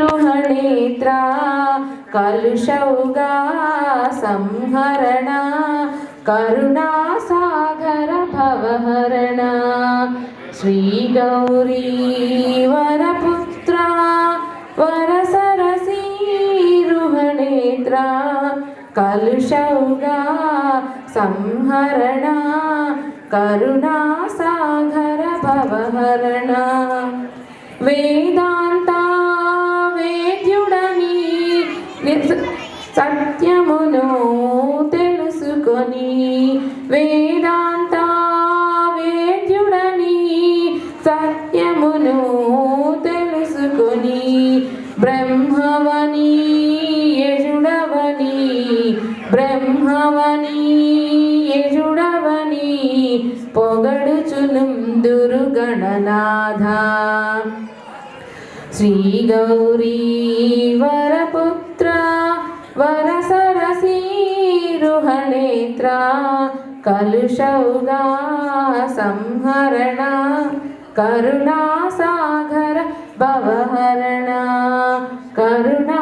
रुहनेत्रा कलुषौगा संहरण Karunasagar भवहरण Shri Gauri वरपुत्रा वरसरसी रुहनेत्रा कलुषौगा संहरण Karunasagar भवहरण Vedanta वेद्युडनी सत्यमुनु तेलुसुकोनी Vedanta वेद्युडनी सत्यमुनु तेलुसुकोनी ब्रह्मवनी यजुडवनी ब्रह्मवनी यजुडवनी पोगडुचुनुंदुरु Gananatha Shri Gauri वरपुत्रा वरसरसी रुहनेत्रा कलुषौगा संहरण Karunasagar भवहरण Karuna